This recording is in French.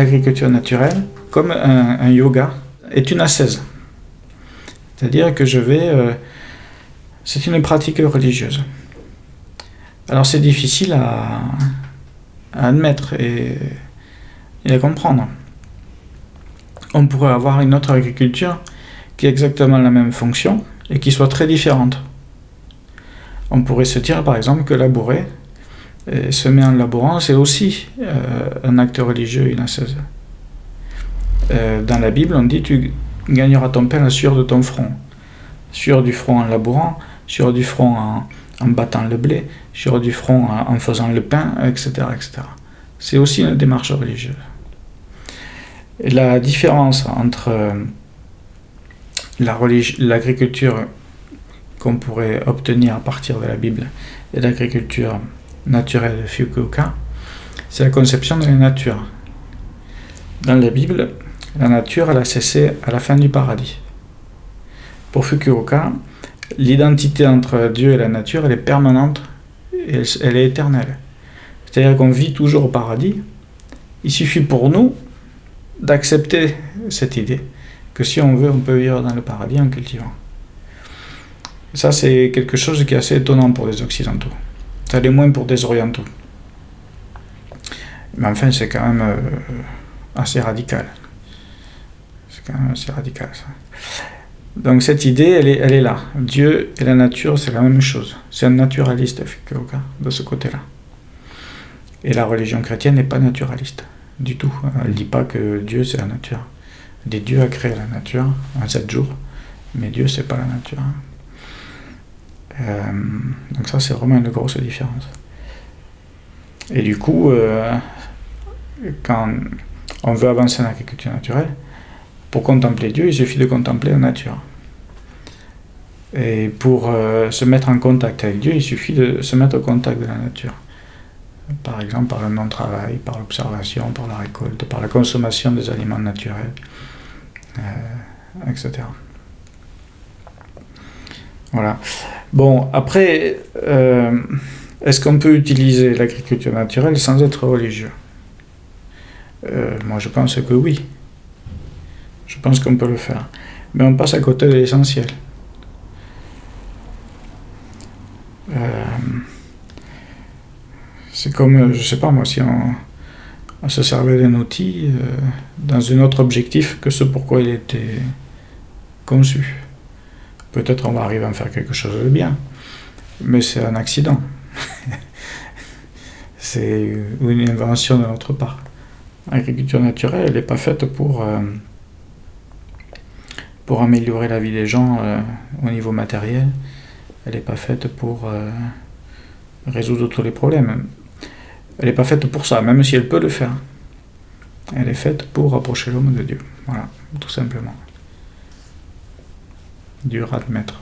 l'agriculture naturelle, comme un yoga, est une ascèse. C'est-à-dire que c'est une pratique religieuse. Alors c'est difficile à admettre et à comprendre. On pourrait avoir une autre agriculture qui a exactement la même fonction et qui soit très différente. On pourrait se dire par exemple que labourer, semer en labourant, c'est aussi un acte religieux, une ascèse. Dans la Bible, on dit tu gagneras ton pain à la sueur de ton front. Sueur du front en labourant, sueur du front en battant le blé, sueur du front en faisant le pain, etc., etc. C'est aussi une démarche religieuse. Et la différence entre l'agriculture qu'on pourrait obtenir à partir de la Bible et l'agriculture naturelle de Fukuoka, c'est la conception de la nature. Dans la Bible, la nature elle a cessé à la fin du paradis. Pour Fukuoka, l'identité entre Dieu et la nature elle est permanente et elle est éternelle. C'est-à-dire qu'on vit toujours au paradis. Il suffit pour nous d'accepter cette idée que si on veut, on peut vivre dans le paradis en cultivant. Ça, c'est quelque chose qui est assez étonnant pour les Occidentaux. Ça l'est moins pour des Orientaux. Mais enfin, c'est quand même assez radical. C'est quand même assez radical, ça. Donc cette idée, elle est là. Dieu et la nature, c'est la même chose. C'est un naturaliste, Fukuoka, de ce côté-là. Et la religion chrétienne n'est pas naturaliste, du tout. Elle ne dit pas que Dieu, c'est la nature. Elle dit Dieu a créé la nature en 7 jours, mais Dieu, c'est pas la nature. Donc ça, c'est vraiment une grosse différence. Et du coup, quand on veut avancer en agriculture naturelle, pour contempler Dieu, il suffit de contempler la nature. Et pour se mettre en contact avec Dieu, il suffit de se mettre au contact de la nature. Par exemple, par le non-travail, par l'observation, par la récolte, par la consommation des aliments naturels, etc. Voilà. Bon, après, est-ce qu'on peut utiliser l'agriculture naturelle sans être religieux ? Moi, je pense que oui. Je pense qu'on peut le faire. Mais on passe à côté de l'essentiel. C'est comme, je sais pas moi, si on se servait d'un outil dans un autre objectif que ce pourquoi il était conçu. Peut-être on va arriver à en faire quelque chose de bien, mais c'est un accident. C'est une invention de notre part. L'agriculture naturelle, elle n'est pas faite pour améliorer la vie des gens au niveau matériel. Elle n'est pas faite pour résoudre tous les problèmes. Elle n'est pas faite pour ça, même si elle peut le faire. Elle est faite pour rapprocher l'homme de Dieu. Voilà, tout simplement. Dur à admettre.